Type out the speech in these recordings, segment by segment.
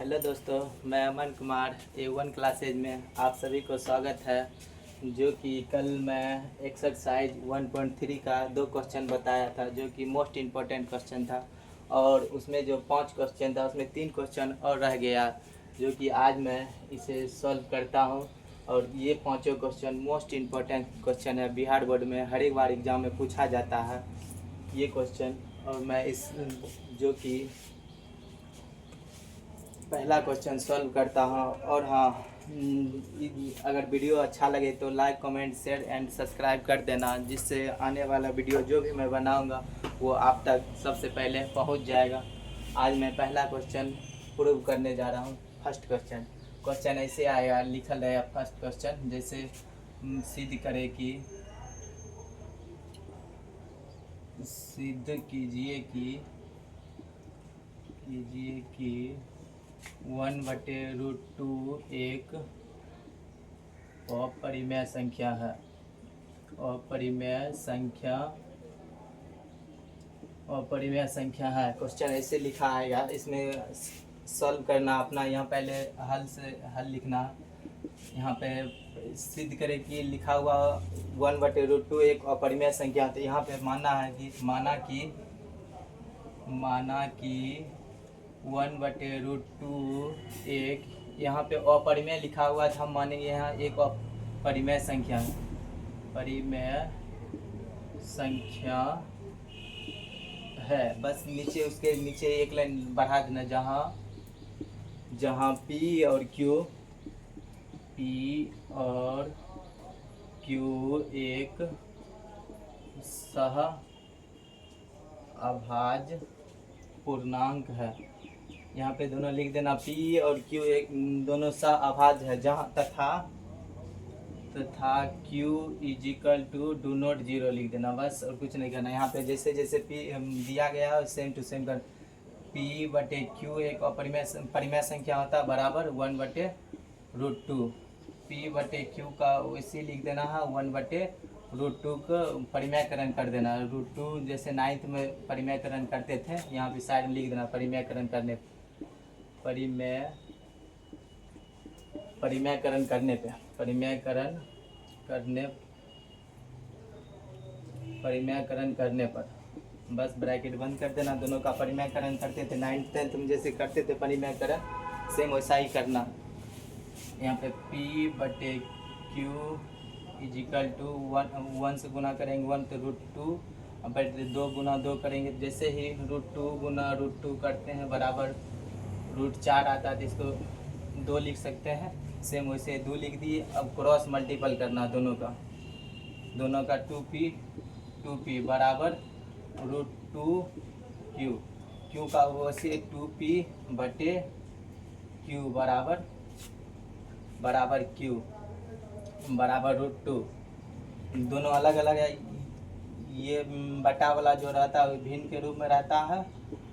Hello दोस्तों, मैं Aman Kumar A1 classes में आप सभी को स्वागत है। जो कि कल मैं एक्सरसाइज 1.3 का 2 क्वेश्चन बताया था, जो कि मोस्ट इम्पोर्टेंट क्वेश्चन था। और उसमें जो 5 क्वेश्चन था उसमें 3 क्वेश्चन और रह गया, जो कि आज मैं इसे सॉल्व करता हूं। और ये पाँचों क्वेश्चन मोस्ट इम्पोर्टेंट क्वेश्चन है, बिहार बोर्ड में हर एक बार एग्ज़ाम में पूछा जाता है ये क्वेश्चन। और मैं इस जो कि पहला क्वेश्चन सॉल्व करता हूँ। और हाँ, अगर वीडियो अच्छा लगे तो like comment share and subscribe कर देना, जिससे आने वाला वीडियो जो भी मैं बनाऊँगा वो आप तक सबसे पहले पहुँच जाएगा। आज मैं पहला क्वेश्चन प्रूव करने जा रहा हूँ। फर्स्ट क्वेश्चन ऐसे आएगा, लिखल है फर्स्ट क्वेश्चन जैसे सिद्ध कीजिए कि 1/√2 एक अपरिमेय संख्या है। अपरिमेय संख्या है। क्वेश्चन ऐसे लिखा आएगा, इसमें सॉल्व करना अपना। यहाँ पहले हल लिखना। यहाँ पे सिद्ध करें कि लिखा हुआ 1/√2 एक अपरिमेय संख्या। तो यहाँ पे माना कि 1/√2 एक, यहाँ पे अपरिमेय लिखा हुआ था, हम मानेंगे यहाँ एक परिमेय संख्या है। बस नीचे उसके नीचे एक लाइन बढ़ा देना, जहाँ P और Q एक सह अभाज्य पूर्णांक है। यहाँ पे दोनों लिख देना, P और Q एक दोनों सह अभाज्य है, जहाँ तथा Q डू नॉट 0 लिख देना, बस और कुछ नहीं करना। यहाँ पे जैसे जैसे P दिया गया है सेम टू सेम कर। P/Q एक परिमेय संख्या होता है बराबर 1/√2। P/Q का वैसे लिख देना है 1/√2 को परिमेयकरण कर देना। √2 जैसे 9th में परिमेयकरण करते थे, यहाँ पे साइड में लिख देना परिमेयकरण करने पर बस ब्रैकेट बंद कर देना। दोनों का परिमेयकरण करते थे 9th 10th में जैसे करते थे परिमेयकरण, सेम वैसा ही करना। यहाँ पे P/Q = 1 से गुना करेंगे 1 तो √2, बट 2 गुना 2 करेंगे, जैसे ही √2 गुना √2 करते हैं बराबर √4 आता है, तो इसको 2 लिख सकते हैं। सेम वैसे 2 लिख दिए। अब क्रॉस मल्टीपल करना दोनों का 2p बराबर √2q। q का वैसे 2p/q बराबर q बराबर √2। दोनों अलग अलग है। ये बटा वाला जो रहता है भिन्न के रूप में रहता है,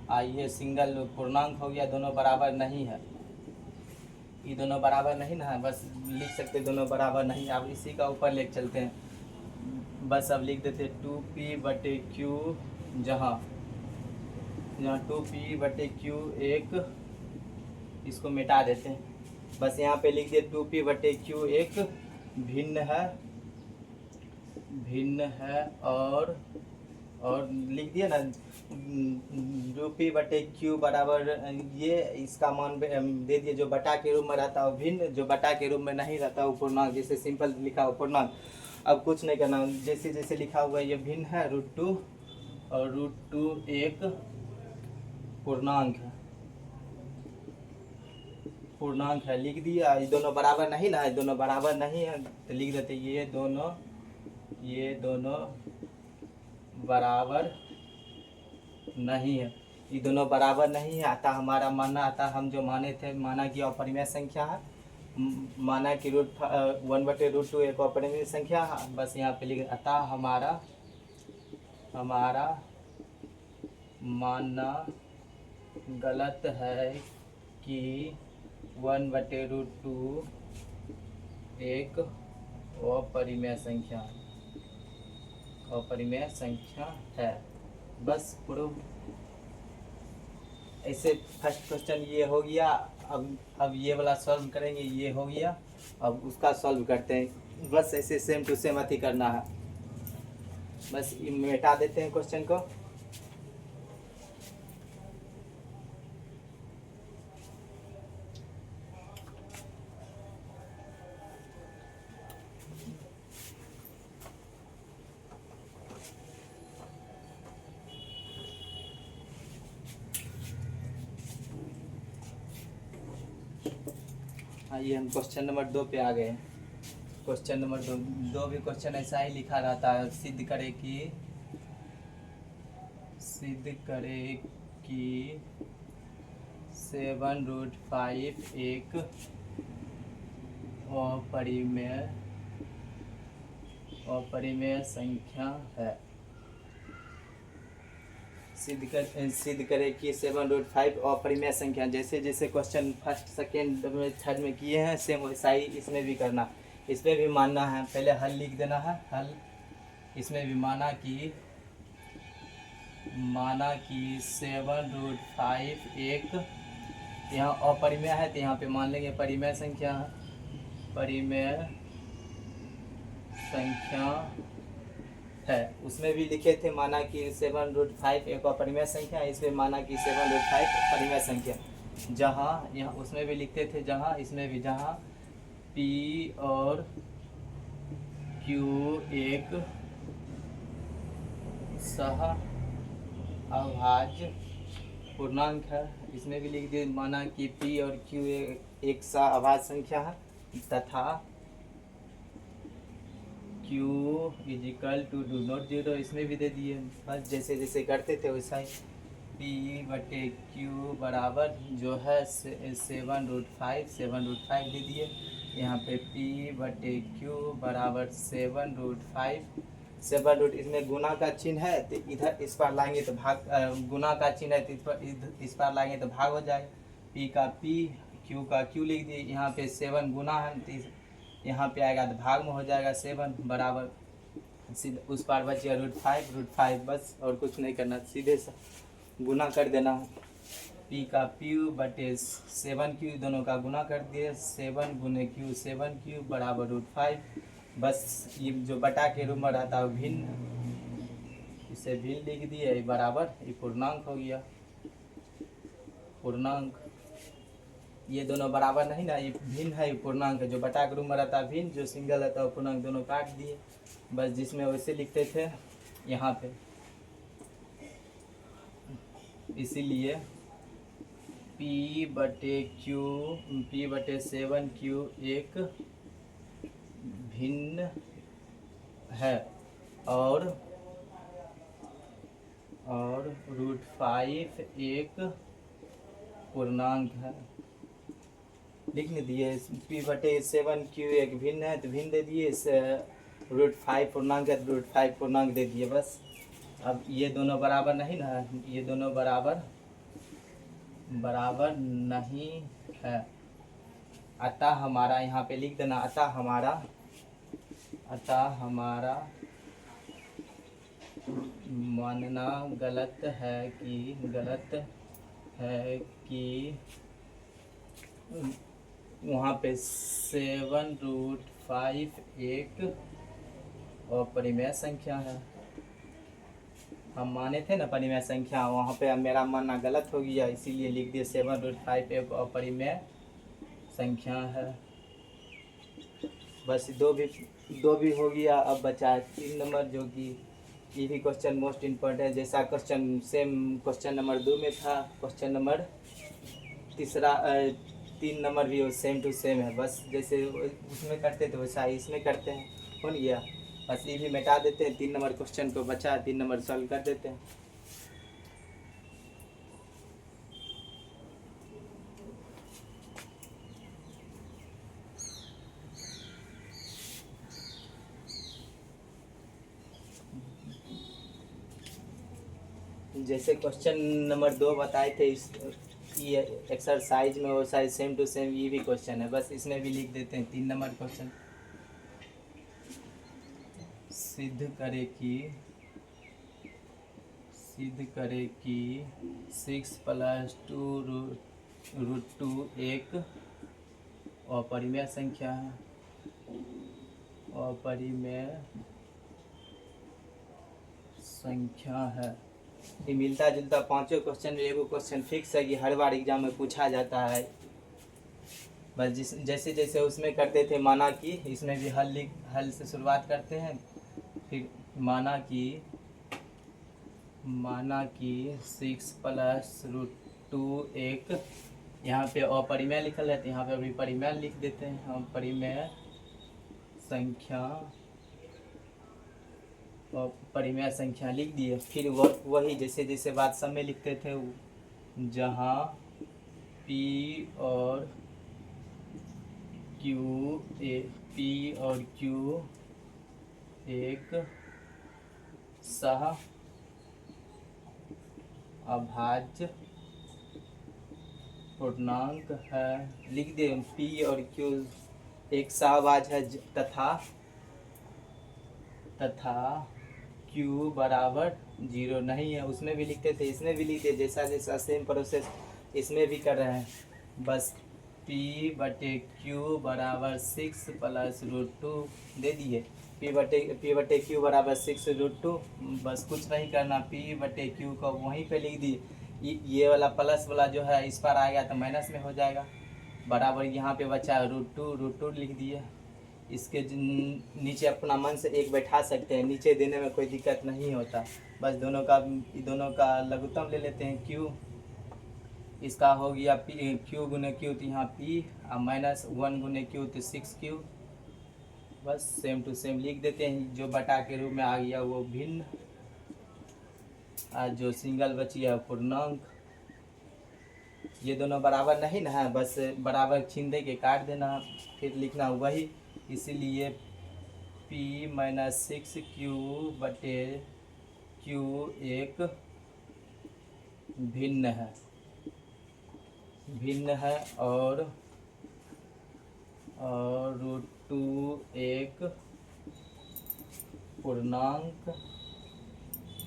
और ये सिंगल पूर्णांक हो गया। दोनों बराबर नहीं है, ये दोनों बराबर नहीं ना है, बस लिख सकते दोनों बराबर नहीं। अब इसी का ऊपर ले चलते हैं, बस अब लिख देते 2p/q, जहाँ 2p/q एक, इसको मिटा देते हैं। बस यहाँ पे लिख दिए 2p/q एक भिन्न है और लिख दिए ना 2p/q बराबर ये, इसका मान दे दिए। जो बटा के रूप में रहता है भिन्न, जो बटा के रूप में नहीं रहता वो पूर्णांक, जैसे सिंपल लिखा हुआ पूर्णांक। अब कुछ नहीं करना, जैसे जैसे लिखा हुआ है ये भिन्न है √2, और √2 एक पूर्णांक है, लिख दिया। ये दोनों बराबर नहीं ना है, दोनों बराबर नहीं है तो लिख देते ये दोनों बराबर नहीं है। ये दोनों बराबर नहीं है, अतः हमारा हम जो माना कि अपरिमेय संख्या है, माना कि 1/√2 एक अपरिमेय संख्या है। बस यहाँ पे लिख, अतः हमारा मानना गलत है कि 1/√2 एक अपरिमेय संख्या है। बस प्रूव। ऐसे फर्स्ट क्वेश्चन ये हो गया। अब ये वाला सॉल्व करेंगे, ये हो गया। अब उसका सॉल्व करते हैं, बस ऐसे सेम टू सेम अति करना है। बस मिटा देते हैं क्वेश्चन को। आइए हम क्वेश्चन नंबर 2 पे आ गए। क्वेश्चन नंबर 2 भी क्वेश्चन ऐसा ही लिखा रहता है, सिद्ध करे कि 7√5 एक अपरिमेय संख्या है। सिद्ध करे कि 7√5 अपरिमेय संख्या। जैसे जैसे क्वेश्चन फर्स्ट सेकेंड में थर्ड में किए हैं, सेम वैसा ही इसमें भी करना। इसमें भी मानना है, पहले हल लिख देना है। हल इसमें भी माना कि 7√5 एक, यहाँ अपरिमेय है तो यहाँ पे मान लेंगे परिमेय संख्या है। परिमेय संख्या है। उसमें भी लिखे थे माना कि 7√5 एक अपरिमेय संख्या है, इसमें माना कि 7√5 परिमेय संख्या। जहाँ यहाँ उसमें भी लिखते थे, जहाँ इसमें भी, जहाँ P और Q एक सह अभाज्य पूर्णांक है, इसमें भी लिख दिए माना कि P और Q एक सह अभाज्य संख्या है, तथा Q = नॉट जीरो, इसमें भी दे दिए। बस जैसे जैसे करते थे वैसा ही। P/Q बराबर जो है 7√5 दे दिए। यहाँ पे P/Q बराबर 7√5 इसमें गुना का चिन्ह है तो इधर इस पार लाएंगे तो भाग, गुना का चिन्ह है तो इस पार लाएंगे तो भाग हो जाएगा। P का P, Q का Q लिख दिए। यहाँ पे 7 गुना है तो यहाँ पे आएगा तो भाग में हो जाएगा 7 बराबर, सीधे उस पार बचेगा √5, बस और कुछ नहीं करना, सीधे सा गुना कर देना। P का P/7Q दोनों का गुना कर दिए, 7 गुने Q 7Q बराबर √5। बस ये जो बटा के रूप में रहता है भिन्न, इसे भिन्न लिख दिए बराबर, ये पूर्णांक हो गया। पूर्णांक ये दोनों बराबर नहीं ना, ये भिन्न है, ये पूर्णांक है। जो बटा के रूप में रहता है भिन्न, जो सिंगल रहता है पूर्णांक, दोनों काट दिए। बस जिसमें वैसे लिखते थे यहाँ पे, इसीलिए P/7Q एक भिन्न है और √5 एक पूर्णांक है। लिखने दिए P/7Q एक भिन्न है तो भिन्न दे दिए, √5 पूर्णांक है तो √5 पूर्णांक दे दिए। बस अब ये दोनों बराबर नहीं ना, ये दोनों बराबर नहीं है। अतः हमारा, यहाँ पे लिख देना, अतः हमारा मानना गलत है कि वहाँ पे 7√5 एक अपरिमेय संख्या है। हम माने थे ना परिमेय संख्या, वहाँ पे मेरा मानना गलत हो गया, इसीलिए लिख दिए 7√5 एक अपरिमेय संख्या है। बस दो भी हो गया। अब बचा 3 नंबर, जो कि ये भी क्वेश्चन मोस्ट इम्पोर्टेंट है। जैसा क्वेश्चन सेम क्वेश्चन नंबर 2 में था, क्वेश्चन नंबर 3 नंबर भी सेम टू सेम है। बस जैसे उसमें करते थे वैसा ही इसमें करते हैं, हो गया। बस ये भी मिटा देते हैं, 3 नंबर क्वेश्चन को बचा, 3 नंबर सॉल्व कर देते हैं। जैसे क्वेश्चन नंबर 2 बताए थे इस ये एक्सरसाइज में, वैसा सेम टू सेम ये भी क्वेश्चन है। बस इसमें भी लिख देते हैं 3 नंबर क्वेश्चन। सिद्ध करे कि 6 + 2 √2 एक अपरिमेय संख्या है, अपरिमेय संख्या है। ये मिलता जुलता पांचों क्वेश्चन में एगो क्वेश्चन फिक्स है कि हर बार एग्जाम में पूछा जाता है। बस जैसे जैसे उसमें करते थे माना कि, इसमें भी हल से शुरुआत करते हैं। फिर माना कि 6 + √2 एक, यहाँ पे अपरिमेय लिखल है तो यहाँ पे परिमेय लिख देते हैं हम, परिमेय संख्या लिख दिए। फिर वही जैसे जैसे बात सब में लिखते थे, जहाँ P और Q एक सह अभाज्य पूर्णांक है, लिख दे। P और Q एक सहअभाज्य है तथा Q बराबर 0 नहीं है। उसमें भी लिखते थे, इसमें भी लिखते, जैसा जैसा सेम प्रोसेस इसमें भी कर रहे हैं। बस P/Q बराबर 6 + √2 दे दिए। P/Q बराबर 6 √2, बस कुछ नहीं करना, P/Q को वहीं पे लिख दिए। ये वाला प्लस वाला जो है इस पर आएगा तो माइनस में हो जाएगा, बराबर यहाँ पे बचा √2 लिख दिए। इसके नीचे अपना मन से एक बैठा सकते हैं, नीचे देने में कोई दिक्कत नहीं होता। बस दोनों का लघुत्तम ले लेते हैं Q। इसका हो गया Q गुने Q तो यहाँ P, और -1 गुने Q तो 6Q। बस सेम टू सेम लिख देते हैं। जो बटा के रूप में आ गया वो भिन्न, और जो सिंगल बची है पूर्णांक। ये दोनों बराबर नहीं ना है, बस बराबर छीन दे के काट देना, फिर लिखना वही। इसीलिए P - 6Q/Q एक भिन्न है और √2 एक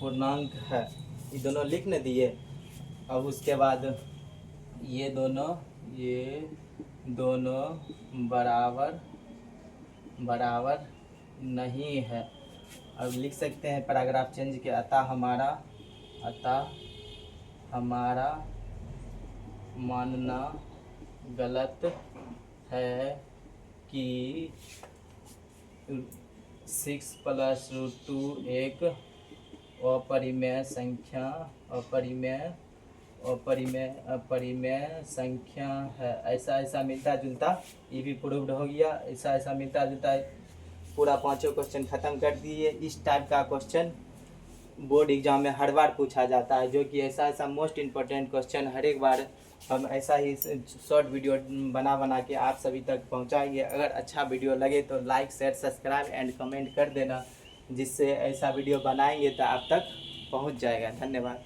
पूर्णांक है। ये दोनों लिख न दिए। अब उसके बाद ये दोनों बराबर नहीं है। अब लिख सकते हैं पैराग्राफ चेंज के, अतः हमारा मानना गलत है कि 6 + √2 एक अपरिमेय संख्या है। ऐसा मिलता जुलता, ये भी प्रूव्ड हो गया। ऐसा मिलता जुलता पूरा पांचों क्वेश्चन खत्म कर दिए। इस टाइप का क्वेश्चन बोर्ड एग्जाम में हर बार पूछा जाता है, जो कि ऐसा मोस्ट इम्पोर्टेंट क्वेश्चन हर एक बार हम ऐसा ही शॉर्ट वीडियो बना के आप सभी तक पहुंचाएंगे। अगर अच्छा वीडियो लगे तो like, share, subscribe and comment कर देना, जिससे ऐसा वीडियो बनाएंगे तो आप तक पहुंच जाएगा। धन्यवाद।